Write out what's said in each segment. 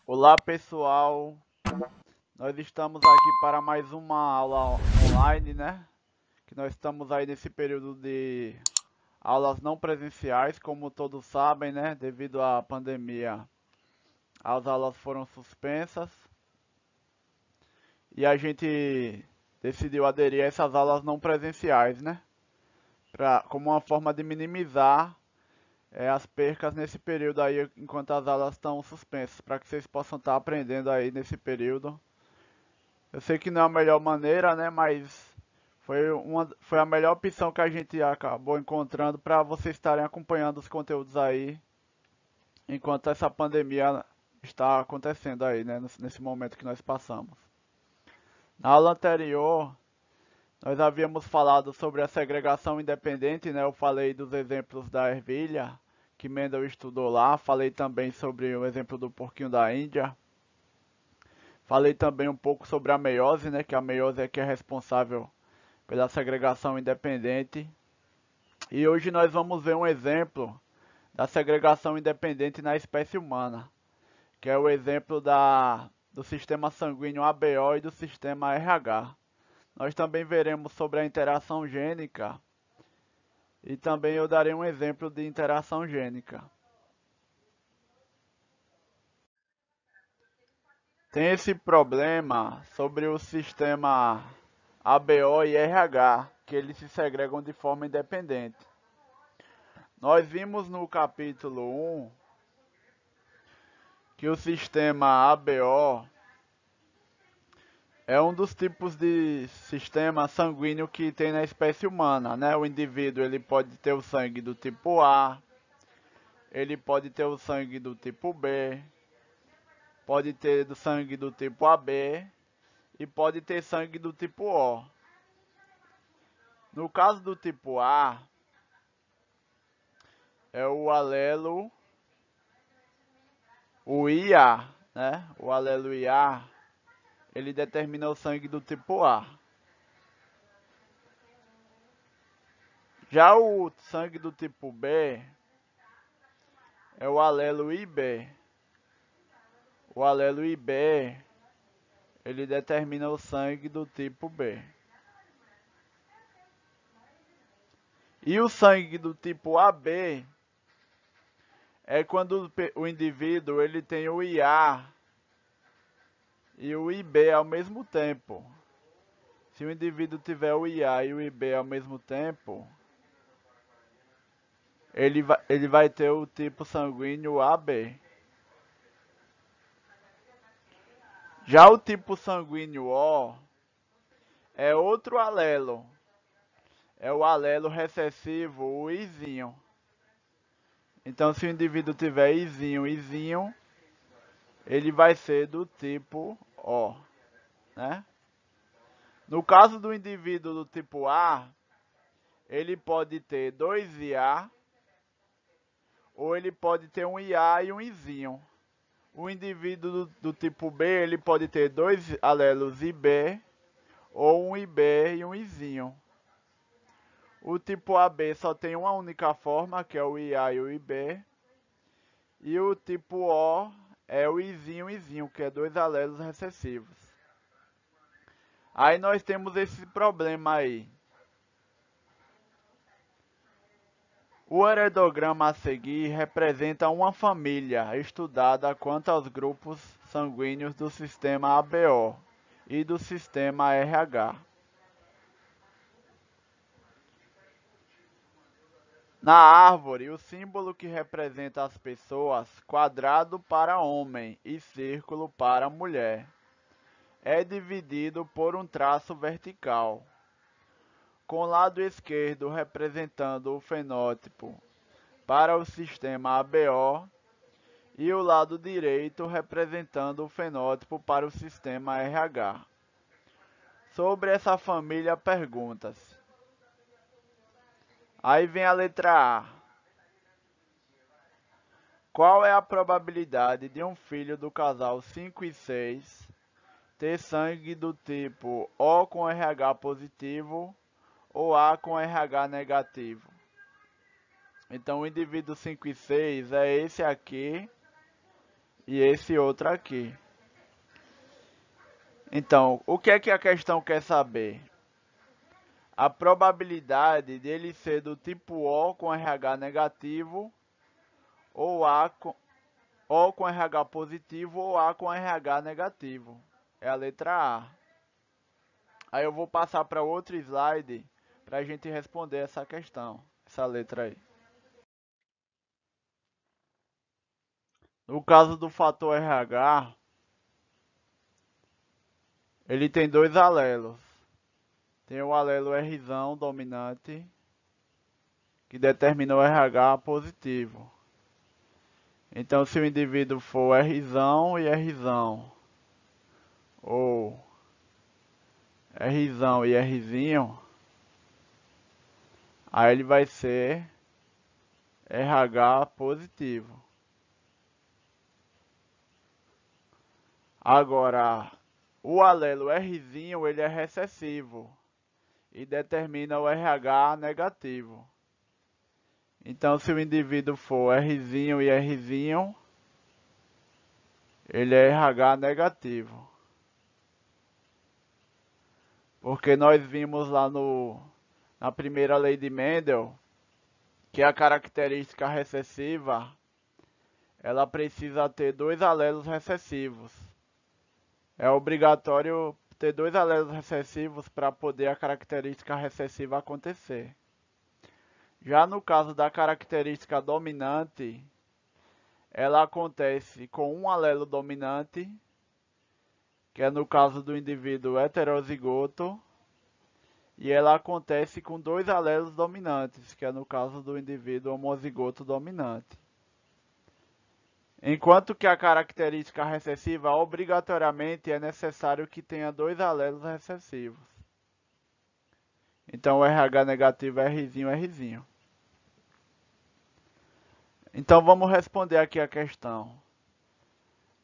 Olá pessoal, nós estamos aqui para mais uma aula online, né? Que nós estamos aí nesse período de aulas não presenciais, como todos sabem, né? Devido à pandemia, as aulas foram suspensas e a gente decidiu aderir a essas aulas não presenciais, né? Como uma forma de minimizar as percas nesse período aí, enquanto as aulas estão suspensas, para que vocês possam estar aprendendo aí nesse período. Eu sei que não é a melhor maneira, né? Mas foi a melhor opção que a gente acabou encontrando para vocês estarem acompanhando os conteúdos aí enquanto essa pandemia está acontecendo aí, né? Nesse momento que nós passamos. Na aula anterior, nós havíamos falado sobre a segregação independente, né? Eu falei dos exemplos da ervilha, que Mendel estudou lá. Falei também sobre o exemplo do porquinho da Índia. Falei também um pouco sobre a meiose, né? Que a meiose é que é responsável pela segregação independente. E hoje nós vamos ver um exemplo da segregação independente na espécie humana, que é o exemplo do sistema sanguíneo ABO e do sistema RH. Nós também veremos sobre a interação gênica e também eu darei um exemplo de interação gênica. Tem esse problema sobre o sistema ABO e RH, que eles se segregam de forma independente. Nós vimos no capítulo 1 que o sistema ABO é um dos tipos de sistema sanguíneo que tem na espécie humana, né? O indivíduo ele pode ter o sangue do tipo A, ele pode ter o sangue do tipo B, pode ter do sangue do tipo AB e pode ter sangue do tipo O. No caso do tipo A, é o alelo, o IA, né? O alelo IA, ele determina o sangue do tipo A. Já o sangue do tipo B é o alelo IB. O alelo IB, ele determina o sangue do tipo B. E o sangue do tipo AB é quando o indivíduo ele tem o IA e o IB ao mesmo tempo. Se o indivíduo tiver o IA e o IB ao mesmo tempo, ele vai ter o tipo sanguíneo AB. Já o tipo sanguíneo O é outro alelo. É o alelo recessivo, o Izinho. Então, se o indivíduo tiver Izinho, ele vai ser do tipo O, né? No caso do indivíduo do tipo A, ele pode ter dois IA ou ele pode ter um IA e um Izinho. O indivíduo do tipo B, ele pode ter dois alelos IB ou um IB e um Izinho. O tipo AB só tem uma única forma, que é o IA e o IB. E o tipo O é o Izinho, que é dois alelos recessivos. Aí nós temos esse problema aí. O heredograma a seguir representa uma família estudada quanto aos grupos sanguíneos do sistema ABO e do sistema RH. Na árvore, o símbolo que representa as pessoas, quadrado para homem e círculo para mulher, é dividido por um traço vertical, com o lado esquerdo representando o fenótipo para o sistema ABO e o lado direito representando o fenótipo para o sistema RH. Sobre essa família, perguntas. Aí vem a letra A. Qual é a probabilidade de um filho do casal 5 e 6 ter sangue do tipo O com RH positivo ou A com RH negativo? Então, o indivíduo 5 e 6 é esse aqui e esse outro aqui. Então, o que é que a questão quer saber? A probabilidade dele ser do tipo O com RH negativo ou O com RH positivo ou A com RH negativo. É a letra A. Aí eu vou passar para outro slide para a gente responder essa questão, essa letra aí. No caso do fator RH, ele tem dois alelos. Tem o alelo R dominante, que determina o RH positivo. Então, se o indivíduo for R e R, ou R e R, aí ele vai ser RH positivo. Agora, o alelo R ele é recessivo e determina o RH negativo. Então, se o indivíduo for R e R, ele é RH negativo. Porque nós vimos lá na primeira lei de Mendel que a característica recessiva ela precisa ter dois alelos recessivos. É obrigatório ter dois alelos recessivos para poder a característica recessiva acontecer. Já no caso da característica dominante, ela acontece com um alelo dominante, que é no caso do indivíduo heterozigoto, e ela acontece com dois alelos dominantes, que é no caso do indivíduo homozigoto dominante. Enquanto que a característica recessiva, obrigatoriamente, é necessário que tenha dois alelos recessivos. Então, o RH negativo é R. Então, vamos responder aqui a questão.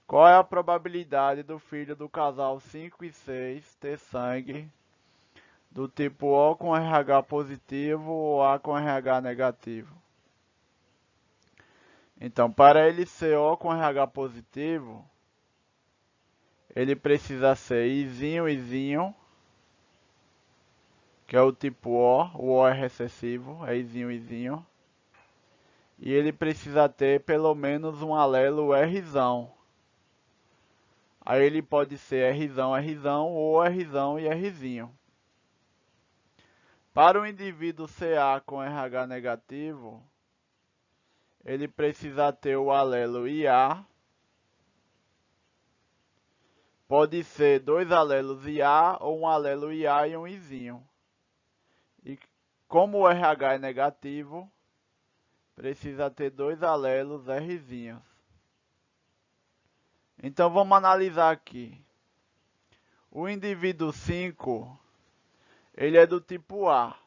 Qual é a probabilidade do filho do casal 5 e 6 ter sangue do tipo O com RH positivo ou A com RH negativo? Então, para ele ser O com RH positivo, ele precisa ser Izinho, que é o tipo o O é recessivo, é Izinho. E ele precisa ter pelo menos um alelo R. Aí ele pode ser R ou R e R. Para o indivíduo CA com RH negativo, ele precisa ter o alelo IA. Pode ser dois alelos IA ou um alelo IA e um Izinho. E como o RH é negativo, precisa ter dois alelos R. Então vamos analisar aqui. O indivíduo 5, ele é do tipo A.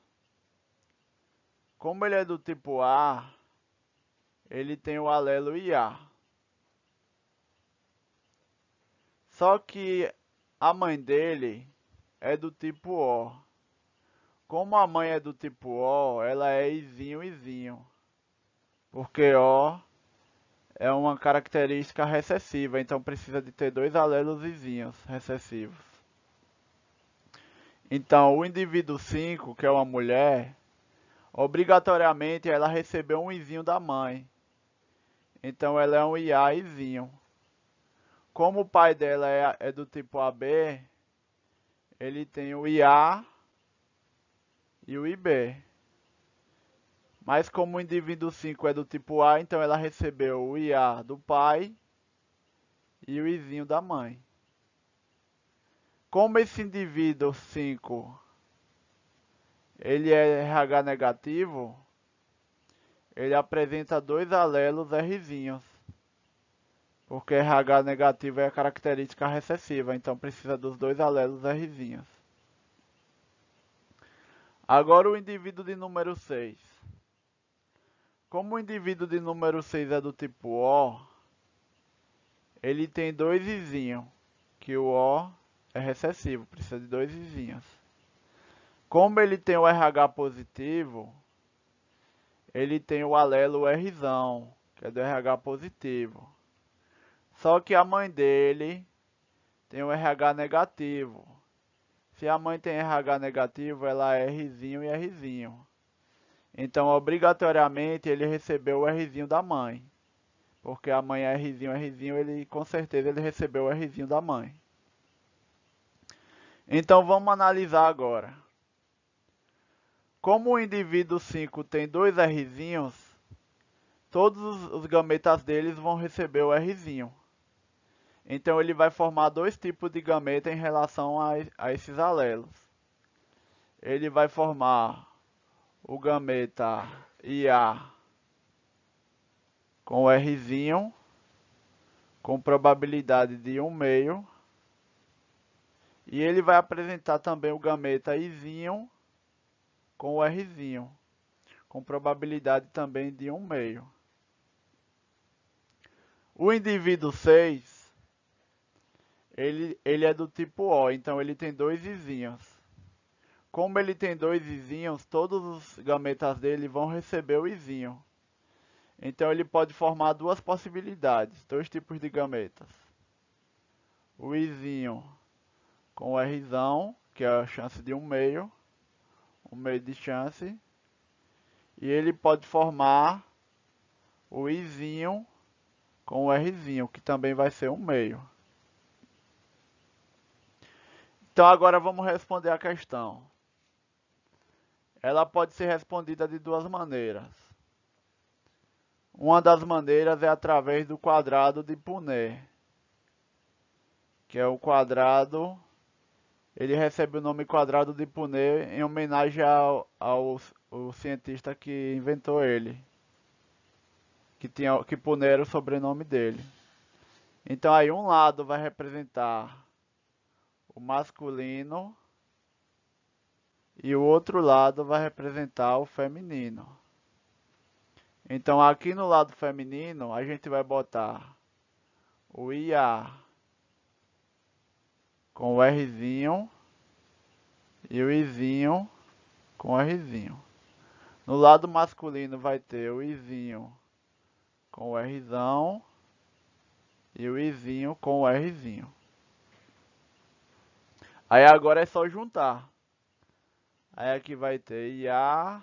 Como ele é do tipo A, ele tem o alelo IA. Só que a mãe dele é do tipo O. Como a mãe é do tipo O, ela é Izinho. Porque O é uma característica recessiva, então precisa de ter dois alelos Izinhos recessivos. Então, o indivíduo 5, que é uma mulher, obrigatoriamente ela recebeu um Izinho da mãe. Então, ela é um IAzinho. Como o pai dela é do tipo AB, ele tem o IA e o IB. Mas como o indivíduo 5 é do tipo A, então ela recebeu o IA do pai e o Izinho da mãe. Como esse indivíduo 5 ele é RH negativo, ele apresenta dois alelos Rzinhos. Porque RH negativo é a característica recessiva, então precisa dos dois alelos Rzinhos. Agora o indivíduo de número 6. Como o indivíduo de número 6 é do tipo O, ele tem dois Izinhos, que o O é recessivo, precisa de dois Izinhos. Como ele tem o RH positivo, ele tem o alelo R, que é do RH positivo. Só que a mãe dele tem um RH negativo. Se a mãe tem RH negativo, ela é Rzinho e Rzinho. Então, obrigatoriamente, ele recebeu o Rzinho da mãe. Porque a mãe é Rzinho, ele com certeza ele recebeu o Rzinho da mãe. Então, vamos analisar agora. Como o indivíduo 5 tem dois Rzinhos, todos os gametas deles vão receber o Rzinho. Então, ele vai formar dois tipos de gameta em relação a esses alelos. Ele vai formar o gameta IA com o Rzinho, com probabilidade de 1/2. E ele vai apresentar também o gameta Izinho com o Rzinho, com probabilidade também de 1/2. O indivíduo 6, ele é do tipo O, então ele tem dois Izinhos. Como ele tem dois Izinhos, todos os gametas dele vão receber o Izinho. Então ele pode formar duas possibilidades, dois tipos de gametas. O Izinho com o Rzão, que é a chance de 1/2, 1/2 de chance. E ele pode formar o Izinho com o Rzinho, que também vai ser 1/2. Então agora vamos responder a questão. Ela pode ser respondida de duas maneiras. Uma das maneiras é através do quadrado de Punnett, que é o quadrado, ele recebe o nome quadrado de Punnett em homenagem ao cientista que inventou ele, que Punnett era o sobrenome dele. Então aí um lado vai representar o masculino e o outro lado vai representar o feminino. Então aqui no lado feminino a gente vai botar o IA com o Rzinho e o Izinho com o Rzinho. No lado masculino vai ter o Izinho com o Rzão e o Izinho com o Rzinho. Aí agora é só juntar. Aí aqui vai ter IA,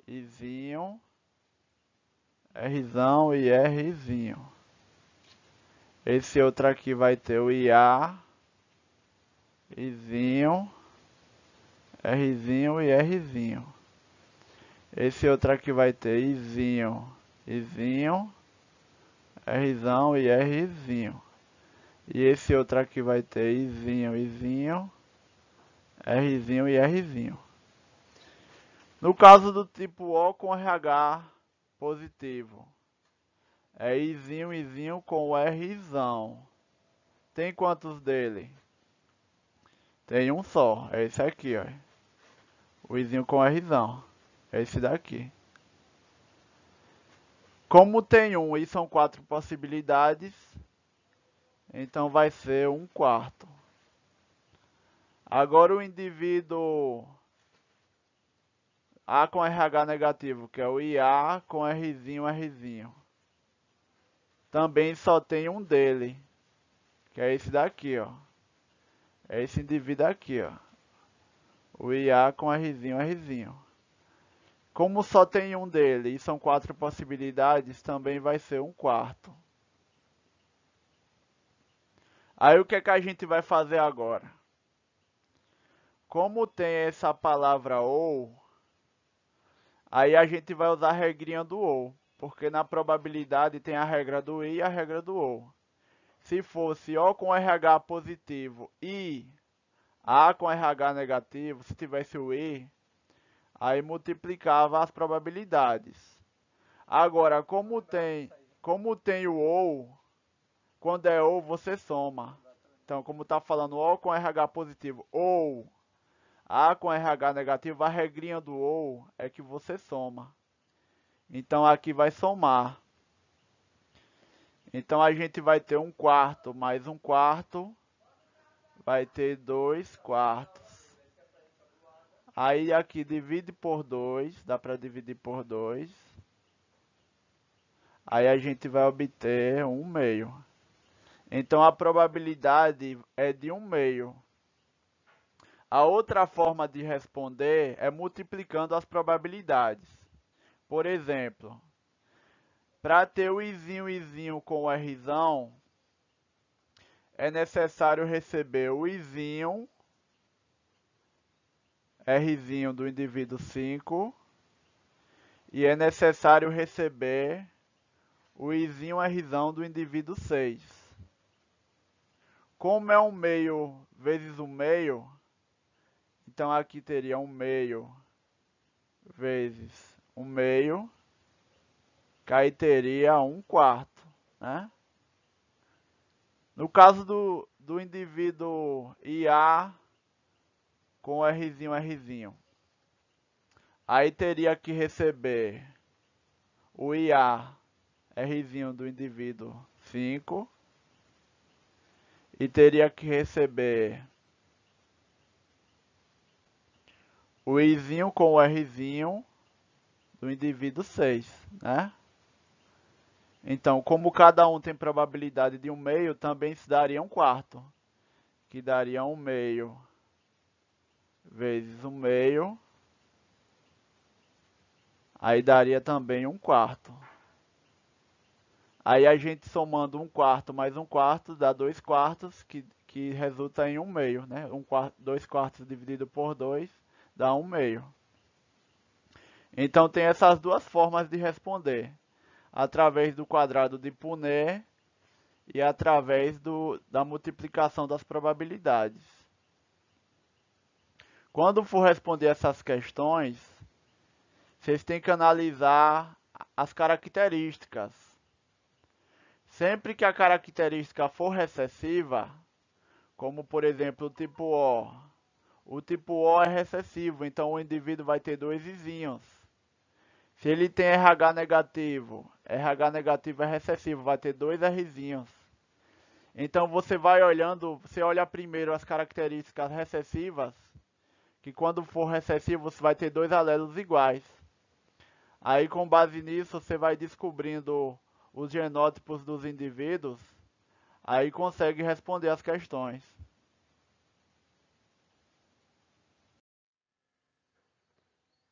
Izinho, Rzão e Rzinho. Esse outro aqui vai ter o IA, Izinho, Rzinho e Rzinho. Esse outro aqui vai ter Izinho, Izinho, Rzão e Rzinho. E esse outro aqui vai ter Izinho, Izinho, Rzinho e Rzinho. No caso do tipo O com RH positivo, é Izinho, Izinho com o Rzão. Tem quantos dele? Tem um só, é esse aqui, ó. O Izinho com Rzão. É esse daqui. Como tem um e são 4 possibilidades, então vai ser 1/4. Agora o indivíduo A com RH negativo, que é o IA com Rzinho, Rzinho. Também só tem um dele, que é esse daqui, ó. É esse indivíduo aqui, ó. O IA com Rzinho, Rzinho. Como só tem um dele e são 4 possibilidades, também vai ser 1/4. Aí o que é que a gente vai fazer agora? Como tem essa palavra ou, aí a gente vai usar a regrinha do ou, porque na probabilidade tem a regra do i e a regra do ou. Se fosse O com RH positivo e A com RH negativo, se tivesse o i, aí multiplicava as probabilidades. Agora, como tem o ou, quando é ou você soma. Então, como está falando O com RH positivo ou A com RH negativo, a regrinha do ou é que você soma. Então aqui vai somar. Então a gente vai ter 1/4 mais 1/4, vai ter 2/4. Aí aqui divide por 2, dá para dividir por 2. Aí a gente vai obter 1/2. Então a probabilidade é de 1/2. A outra forma de responder é multiplicando as probabilidades. Por exemplo, para ter o izinho com o Rzão, é necessário receber o izinho, Rzinho do indivíduo 5, e é necessário receber o izinho Rzão do indivíduo 6. Como é 1/2 vezes 1/2, então aqui teria 1/2 vezes 1/2, que aí teria 1/4, né? No caso do indivíduo IA com Rzinho, aí teria que receber o IA Rzinho do indivíduo 5 e teria que receber o Izinho com o Rzinho do indivíduo 6, né? Então, como cada um tem probabilidade de 1/2, também se daria 1/4, que daria 1/2 vezes 1/2, aí daria também 1/4. Aí a gente somando 1/4 mais 1/4 dá 2/4, que resulta em 1/2, né? 2/4 dividido por 2 dá 1/2. Então tem essas duas formas de responder, através do quadrado de Punnett e através da multiplicação das probabilidades. Quando for responder essas questões, vocês têm que analisar as características. Sempre que a característica for recessiva, como por exemplo o tipo O é recessivo, então o indivíduo vai ter dois izinhos. Se ele tem RH negativo é recessivo, vai ter dois Rzinhos. Então você vai olhando, você olha primeiro as características recessivas, que quando for recessivo você vai ter dois alelos iguais. Aí com base nisso você vai descobrindo os genótipos dos indivíduos, aí consegue responder as questões.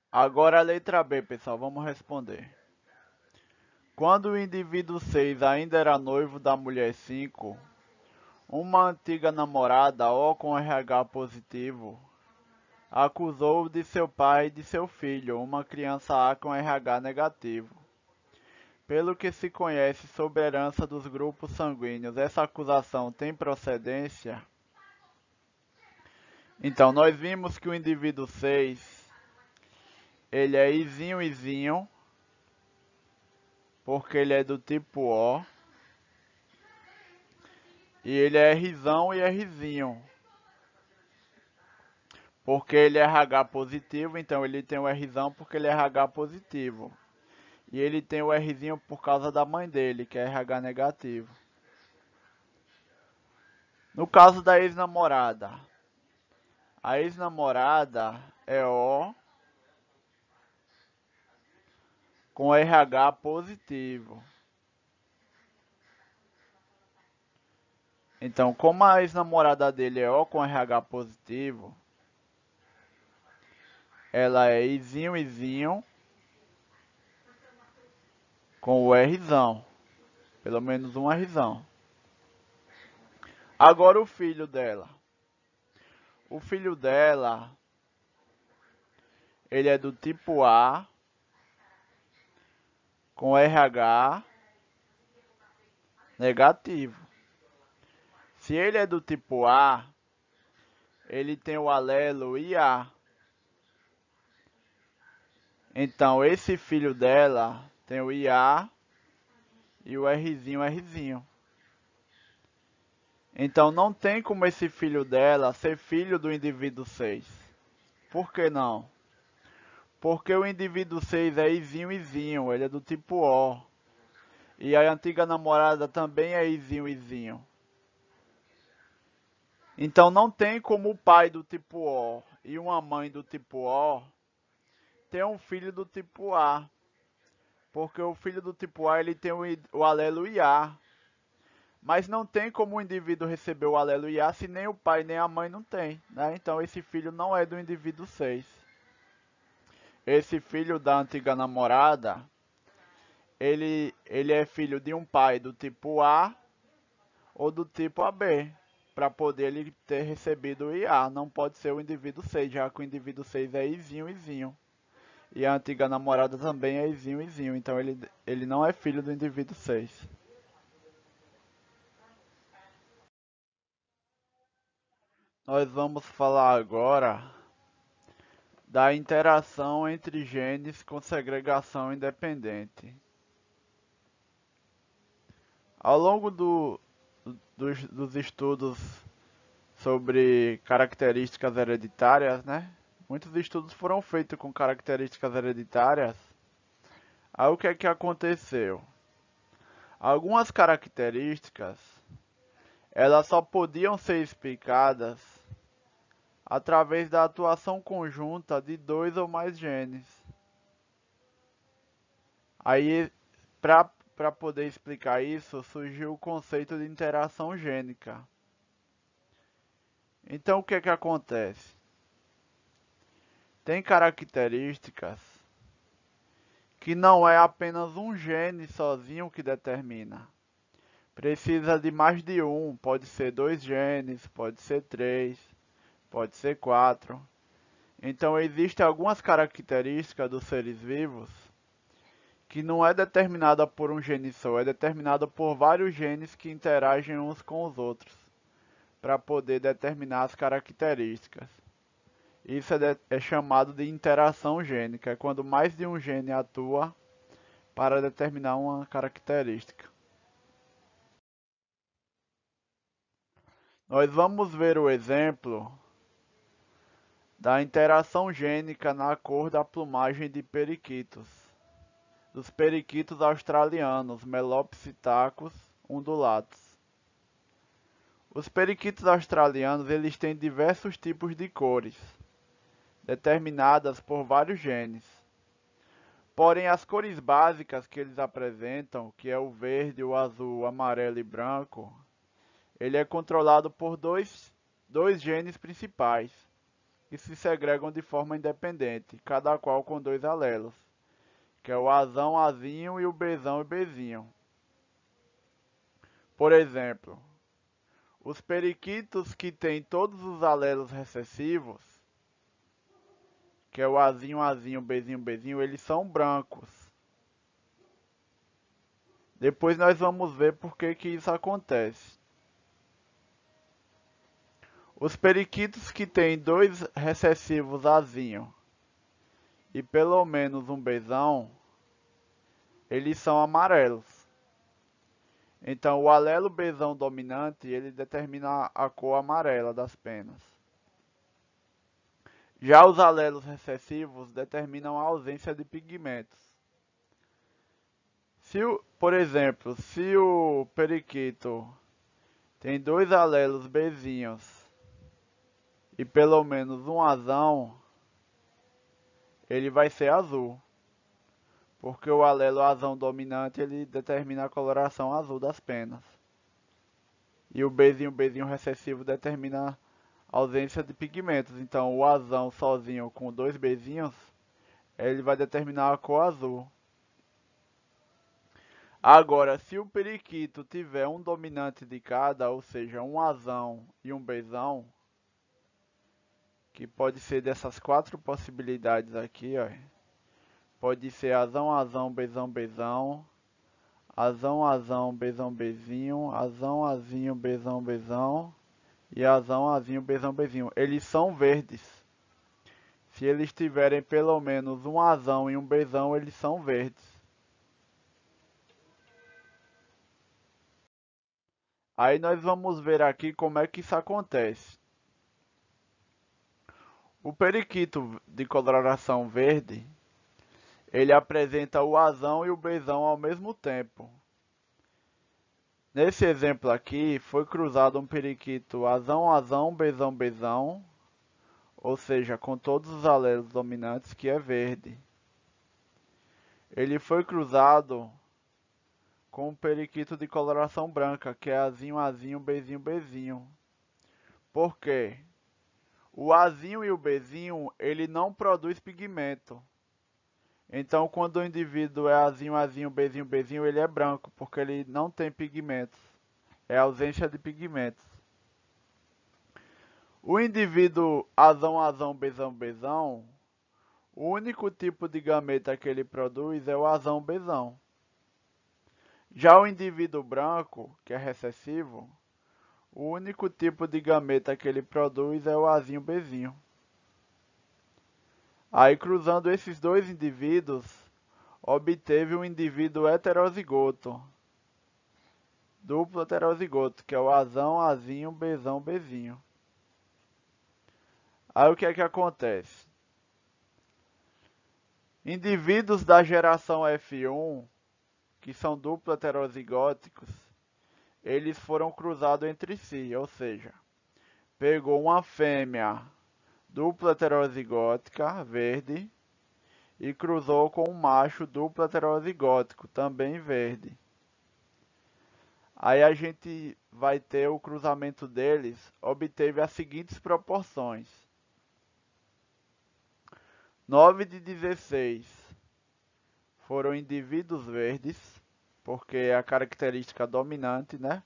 Agora a letra B, pessoal, vamos responder. Quando o indivíduo 6 ainda era noivo da mulher 5, uma antiga namorada, ou com RH positivo, acusou de seu pai e de seu filho, uma criança A com RH negativo. Pelo que se conhece sobre a herança dos grupos sanguíneos, essa acusação tem procedência? Então, nós vimos que o indivíduo 6, ele é Izinho, porque ele é do tipo O, e ele é Rzão e Rzinho, porque ele é RH positivo, então ele tem o Rzão porque ele é RH positivo. E ele tem o Rzinho por causa da mãe dele, que é RH negativo. No caso da ex-namorada, a ex-namorada é O com RH positivo. Então, como a ex-namorada dele é O com RH positivo, ela é Izinho com o Rzão. Pelo menos um Rzão. Agora o filho dela. O filho dela, ele é do tipo A, com RH negativo. Se ele é do tipo A, ele tem o alelo IA. Então esse filho dela tem o IA e o Rzinho. Então não tem como esse filho dela ser filho do indivíduo 6. Por que não? Porque o indivíduo 6 é Izinho, ele é do tipo O. E a antiga namorada também é Izinho. Então não tem como o pai do tipo O e uma mãe do tipo O ter um filho do tipo A. porque o filho do tipo A ele tem o alelo IA. Mas não tem como o indivíduo receber o alelo IA se nem o pai nem a mãe não tem, né? Então esse filho não é do indivíduo 6. Esse filho da antiga namorada, ele é filho de um pai do tipo A ou do tipo AB, para poder ele ter recebido o IA. Não pode ser o indivíduo 6, já que o indivíduo 6 é Izinho, Izinho. E a antiga namorada também é Izinho, Izinho. Então ele não é filho do indivíduo 6. Nós vamos falar agora da interação entre genes com segregação independente. Ao longo dos estudos sobre características hereditárias, né? Muitos estudos foram feitos com características hereditárias. Aí o que é que aconteceu? Algumas características, elas só podiam ser explicadas através da atuação conjunta de dois ou mais genes. Aí, para poder explicar isso, surgiu o conceito de interação gênica. Então, o que é que acontece? Tem características que não é apenas um gene sozinho que determina. Precisa de mais de um, pode ser 2 genes, pode ser 3, pode ser 4. Então, existem algumas características dos seres vivos que não é determinada por um gene só, é determinada por vários genes que interagem uns com os outros, para poder determinar as características. Isso é chamado de interação gênica, é quando mais de um gene atua para determinar uma característica. Nós vamos ver o exemplo da interação gênica na cor da plumagem de periquitos, dos periquitos australianos, Melopsitacus undulatus. Os periquitos australianos eles têm diversos tipos de cores, determinadas por vários genes. Porém, as cores básicas que eles apresentam, que é o verde, o azul, o amarelo e branco, ele é controlado por dois genes principais, que se segregam de forma independente, cada qual com 2 alelos, que é o Azão, Azinho e o Bzão e Bzinho. Por exemplo, os periquitos que têm todos os alelos recessivos, que é o Azinho, Azinho, Bzinho, Bzinho, eles são brancos. Depois nós vamos ver por que isso acontece. Os periquitos que têm 2 recessivos Azinho e pelo menos um Bzão, eles são amarelos. Então o alelo Bzão dominante, ele determina a cor amarela das penas. Já os alelos recessivos determinam a ausência de pigmentos. Por exemplo, se o periquito tem 2 alelos Bzinhos e pelo menos um azão, ele vai ser azul. Porque o alelo azão dominante ele determina a coloração azul das penas. E o Bzinho recessivo determina a ausência de pigmentos. Então o azão sozinho com 2 Bzinhos, ele vai determinar a cor azul. Agora, se o periquito tiver um dominante de cada, ou seja, um azão e um Bzão, que pode ser dessas 4 possibilidades aqui, ó. Pode ser azão, azão, Bzão, Bzão, azão, azão, Bzão, Bzinho, azão, azinho, Bzão, Bzão e azão, azinho, Bzão, Bzinho. Eles são verdes. Se eles tiverem pelo menos um azão e um Bzão, eles são verdes. Aí nós vamos ver aqui como é que isso acontece. O periquito de coloração verde, ele apresenta o azão e o Bzão ao mesmo tempo. Nesse exemplo aqui, foi cruzado um periquito azão, azão, Bzão, Bzão, ou seja, com todos os alelos dominantes, que é verde. ele foi cruzado com um periquito de coloração branca, que é Azinho, Azinho, Bzinho, Bzinho. Por quê? O Azinho e o Bzinho, ele não produz pigmento. Então, quando o indivíduo é Azinho, Azinho, Bzinho, Bzinho, ele é branco, porque ele não tem pigmentos. É ausência de pigmentos. O indivíduo Azão, Azão, Bezão, Bezão, o único tipo de gameta que ele produz é o Azão, Bezão. Já o indivíduo branco, que é recessivo, o único tipo de gameta que ele produz é o Azinho, Bezinho. Aí, cruzando esses dois indivíduos, obteve um indivíduo heterozigoto, duplo heterozigoto, que é o Azão, Azinho, Bezão, Bezinho. Aí o que é que acontece? Indivíduos da geração F1, que são duplo heterozigóticos, eles foram cruzados entre si, ou seja, pegou uma fêmea dupla heterozigótica, verde, e cruzou com um macho duplo heterozigótico, também verde. Aí a gente vai ter o cruzamento deles, obteve as seguintes proporções. 9 de 16 foram indivíduos verdes, porque é a característica dominante, né?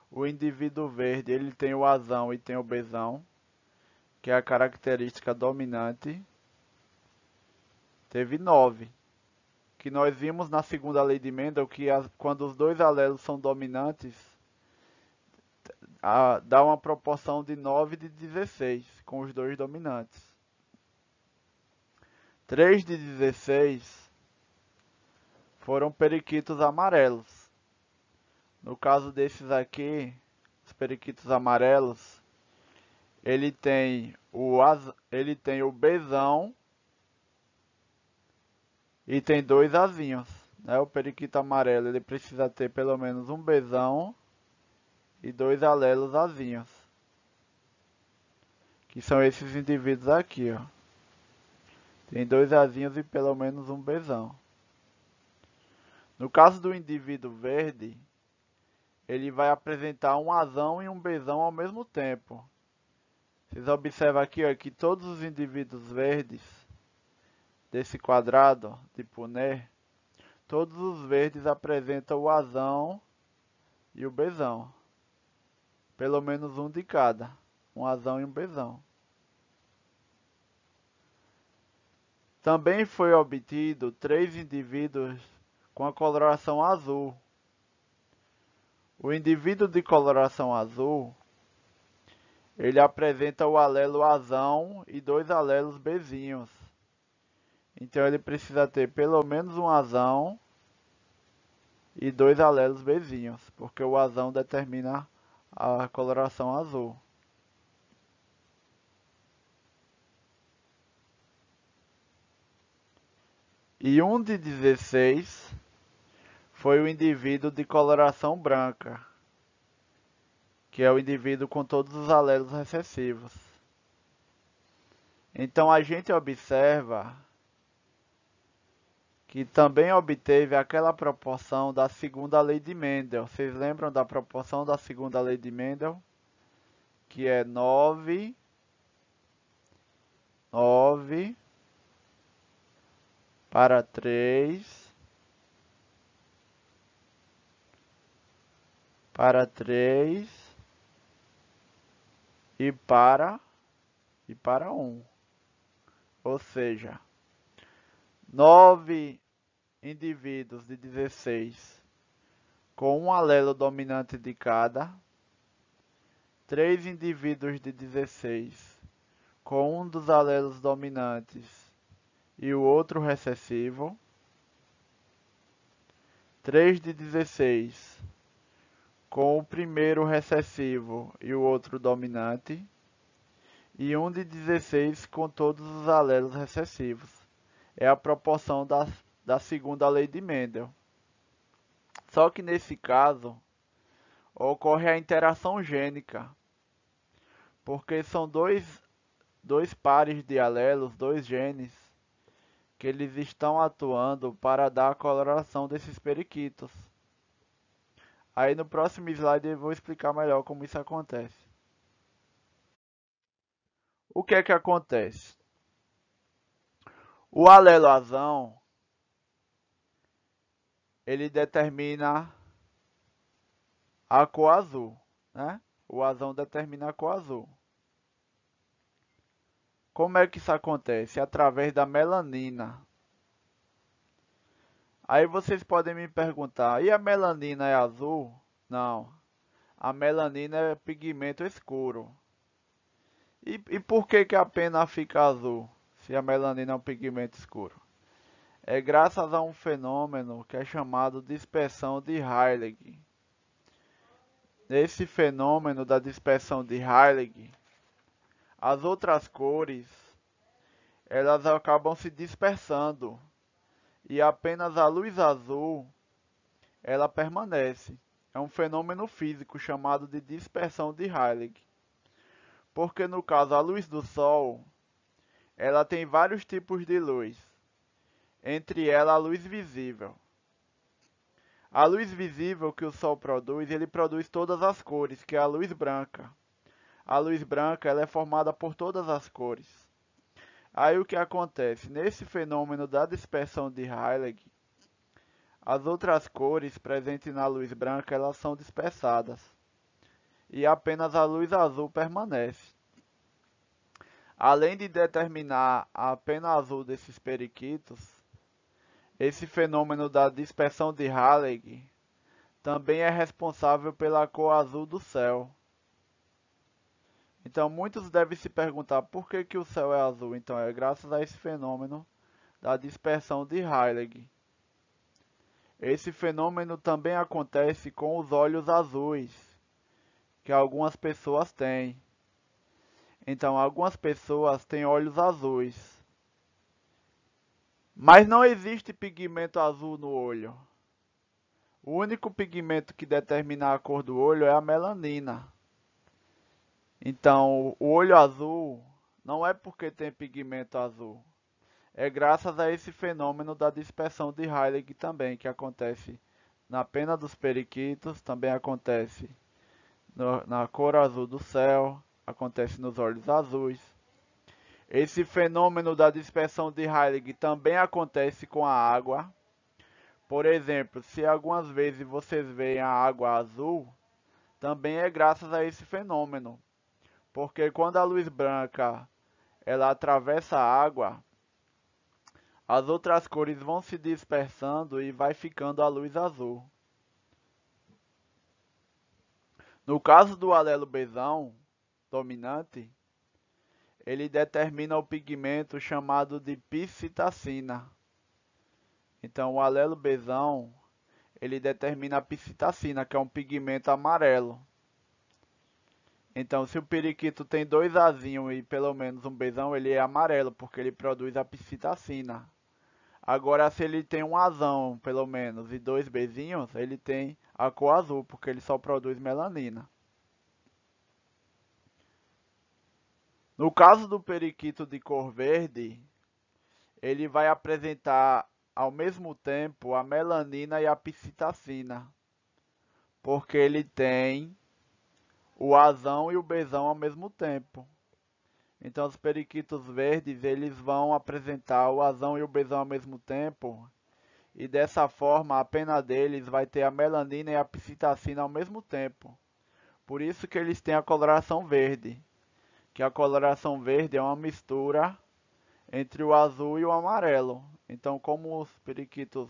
O indivíduo verde, ele tem o azão e tem o bezão, que é a característica dominante. Teve 9. Que nós vimos na segunda lei de Mendel que quando os dois alelos são dominantes, dá uma proporção de 9 de 16, com os dois dominantes. 3 de 16 foram periquitos amarelos. No caso desses aqui, os periquitos amarelos, ele tem o bezão e tem dois azinhos. Né? O periquito amarelo ele precisa ter pelo menos um bezão e dois alelos azinhos, que são esses indivíduos aqui, ó. Tem dois azinhos e pelo menos um bezão. No caso do indivíduo verde, ele vai apresentar um azão e um bezão ao mesmo tempo. Vocês observam aqui, ó, que todos os indivíduos verdes desse quadrado de Punnett, todos os verdes apresentam o azão e o bezão. Pelo menos um de cada, um azão e um bezão. Também foi obtido 3 indivíduos com a coloração azul. O indivíduo de coloração azul, ele apresenta o alelo azão e dois alelos bezinhos. Então ele precisa ter pelo menos um azão e dois alelos bezinhos, porque o azão determina a coloração azul. E um de 16 foi o indivíduo de coloração branca, que é o indivíduo com todos os alelos recessivos. Então a gente observa que também obteve aquela proporção da segunda lei de Mendel. Vocês lembram da proporção da segunda lei de Mendel? Que é 9 para 3 para 3 e para 1. Ou seja, 9 indivíduos de 16 com um alelo dominante de cada, 3 indivíduos de 16 com um dos alelos dominantes e o outro recessivo, 3 de 16 com o primeiro recessivo e o outro dominante, e 1 de 16 com todos os alelos recessivos. É a proporção da segunda lei de Mendel. Só que nesse caso, ocorre a interação gênica, porque são dois pares de alelos, dois genes, que eles estão atuando para dar a coloração desses periquitos. Aí no próximo slide eu vou explicar melhor como isso acontece. O que é que acontece? O aleloazão, ele determina a cor azul, né? O azão determina a cor azul. Como é que isso acontece? Através da melanina. Aí vocês podem me perguntar, e a melanina é azul? Não. A melanina é pigmento escuro. E por que que a pena fica azul, se a melanina é um pigmento escuro? É graças a um fenômeno que é chamado dispersão de Rayleigh. Nesse fenômeno da dispersão de Rayleigh, as outras cores, elas acabam se dispersando e apenas a luz azul, ela permanece. É um fenômeno físico chamado de dispersão de Rayleigh. Porque no caso a luz do Sol, ela tem vários tipos de luz, entre elas a luz visível. A luz visível que o Sol produz, ele produz todas as cores, que é a luz branca. A luz branca ela é formada por todas as cores. Aí o que acontece? Nesse fenômeno da dispersão de Rayleigh, as outras cores presentes na luz branca elas são dispersadas e apenas a luz azul permanece. Além de determinar a pena azul desses periquitos, esse fenômeno da dispersão de Rayleigh também é responsável pela cor azul do céu. Então muitos devem se perguntar por que que o céu é azul. Então é graças a esse fenômeno da dispersão de Rayleigh. Esse fenômeno também acontece com os olhos azuis, que algumas pessoas têm. Então algumas pessoas têm olhos azuis. Mas não existe pigmento azul no olho. O único pigmento que determina a cor do olho é a melanina. Então, o olho azul não é porque tem pigmento azul. É graças a esse fenômeno da dispersão de Rayleigh também, que acontece na pena dos periquitos, também acontece na cor azul do céu, acontece nos olhos azuis. Esse fenômeno da dispersão de Rayleigh também acontece com a água. Por exemplo, se algumas vezes vocês veem a água azul, também é graças a esse fenômeno. Porque quando a luz branca ela atravessa a água, as outras cores vão se dispersando e vai ficando a luz azul. No caso do alelo Bzão dominante, ele determina o pigmento chamado de psitacina. Então o alelo Bzão, ele determina a psitacina, que é um pigmento amarelo. Então, se o periquito tem dois azinhos e pelo menos um Bzão, ele é amarelo, porque ele produz a psitacina. Agora, se ele tem um azão, pelo menos, e dois Bzinhos, ele tem a cor azul, porque ele só produz melanina. No caso do periquito de cor verde, ele vai apresentar ao mesmo tempo a melanina e a psitacina, porque ele tem o azão e o Bzão ao mesmo tempo. Então os periquitos verdes eles vão apresentar o azão e o Bzão ao mesmo tempo, e dessa forma a pena deles vai ter a melanina e a psitacina ao mesmo tempo. Por isso que eles têm a coloração verde, que a coloração verde é uma mistura entre o azul e o amarelo. Então como os periquitos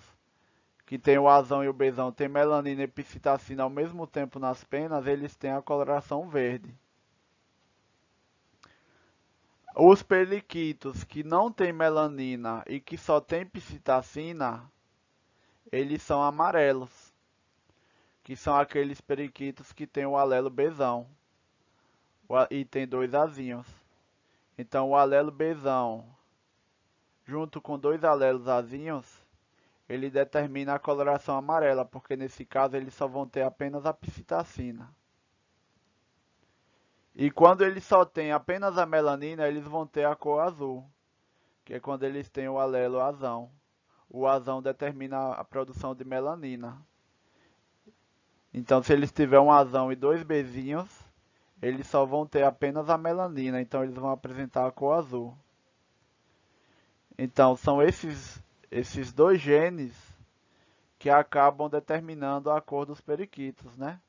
que tem o azão e o Bzão tem melanina e psitacina ao mesmo tempo nas penas, eles têm a coloração verde. Os periquitos que não têm melanina e que só tem psitacina, eles são amarelos, que são aqueles periquitos que têm o alelo Bzão e tem dois azinhos. Então o alelo Bzão, junto com dois alelos azinhos, ele determina a coloração amarela, porque nesse caso eles só vão ter apenas a psitacina. E quando eles só têm apenas a melanina, eles vão ter a cor azul. que é quando eles têm o alelo azão. O azão determina a produção de melanina. Então, se eles tiverem um azão e dois Bzinhos, eles só vão ter apenas a melanina, então eles vão apresentar a cor azul. Então, são esses dois genes que acabam determinando a cor dos periquitos, né?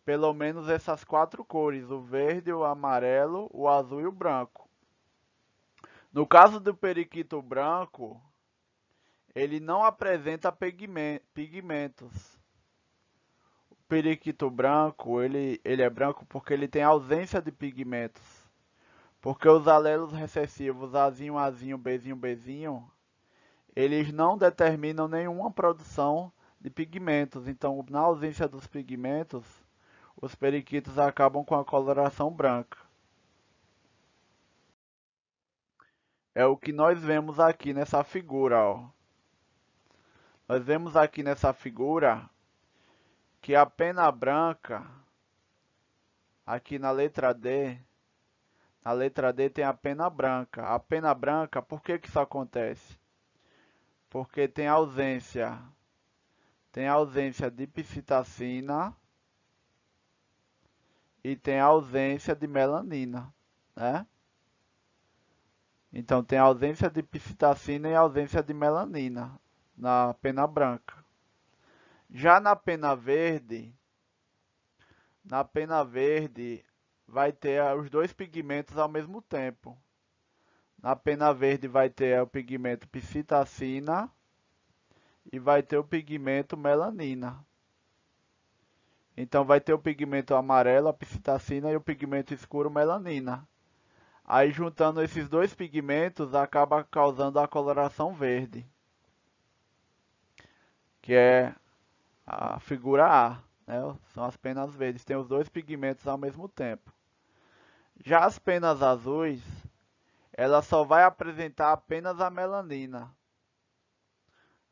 Pelo menos essas quatro cores, o verde, o amarelo, o azul e o branco. No caso do periquito branco, ele não apresenta pigmentos. O periquito branco, ele é branco porque ele tem ausência de pigmentos. Porque os alelos recessivos Azinho, Azinho, Bzinho, Bzinho, eles não determinam nenhuma produção de pigmentos. Então, na ausência dos pigmentos, os periquitos acabam com a coloração branca. É o que nós vemos aqui nessa figura, ó. Nós vemos aqui nessa figura que a pena branca, aqui na letra D tem a pena branca. A pena branca, por que isso acontece? Porque tem ausência de psitacina e tem ausência de melanina, né? Então tem ausência de psitacina e ausência de melanina na pena branca. Já na pena verde vai ter os dois pigmentos ao mesmo tempo. Na pena verde vai ter o pigmento psitacina e vai ter o pigmento melanina. Então vai ter o pigmento amarelo, a psitacina, e o pigmento escuro, melanina. Aí juntando esses dois pigmentos acaba causando a coloração verde, que é a figura A, né? São as penas verdes, tem os dois pigmentos ao mesmo tempo. Já as penas azuis, ela só vai apresentar apenas a melanina.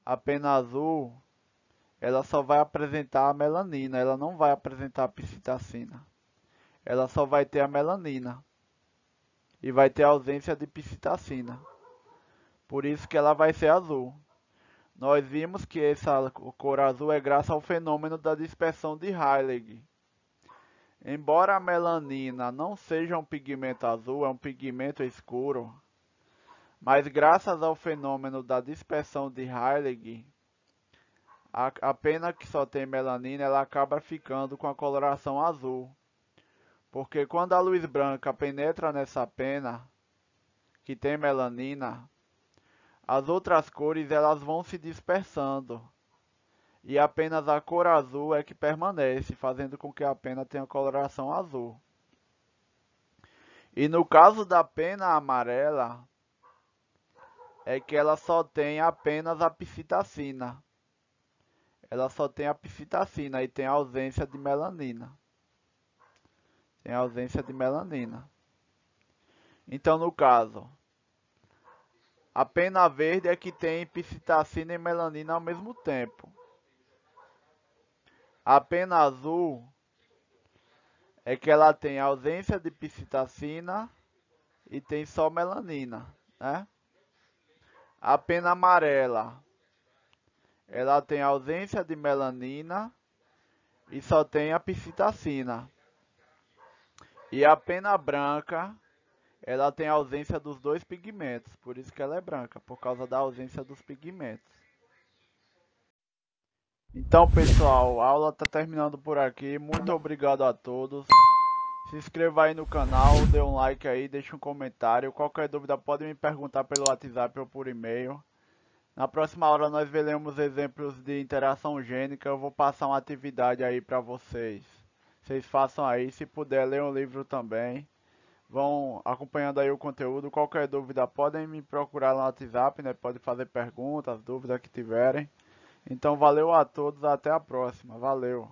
A pena azul, ela só vai apresentar a melanina, ela não vai apresentar a psitacina. Ela só vai ter a melanina e vai ter ausência de psitacina. Por isso que ela vai ser azul. Nós vimos que essa cor azul é graças ao fenômeno da dispersão de Rayleigh. Embora a melanina não seja um pigmento azul, é um pigmento escuro, mas graças ao fenômeno da dispersão de Rayleigh, a pena que só tem melanina, ela acaba ficando com a coloração azul. Porque quando a luz branca penetra nessa pena, que tem melanina, as outras cores elas vão se dispersando. E apenas a cor azul é que permanece, fazendo com que a pena tenha coloração azul. E no caso da pena amarela, é que ela só tem apenas a psitacina. Ela só tem a psitacina e tem ausência de melanina. Tem ausência de melanina. Então, no caso, a pena verde é que tem psitacina e melanina ao mesmo tempo. A pena azul é que ela tem ausência de psitacina e tem só melanina, né? A pena amarela, ela tem ausência de melanina e só tem a psitacina. E a pena branca, ela tem ausência dos dois pigmentos, por isso que ela é branca, por causa da ausência dos pigmentos. Então, pessoal, a aula está terminando por aqui. Muito obrigado a todos. Se inscreva aí no canal, dê um like aí, deixe um comentário. Qualquer dúvida pode me perguntar pelo WhatsApp ou por e-mail. Na próxima aula nós veremos exemplos de interação gênica. Eu vou passar uma atividade aí para vocês. Vocês façam aí, se puder, leiam um livro também. Vão acompanhando aí o conteúdo. Qualquer dúvida podem me procurar no WhatsApp, né? Pode fazer perguntas, dúvidas que tiverem. Então valeu a todos, até a próxima. Valeu!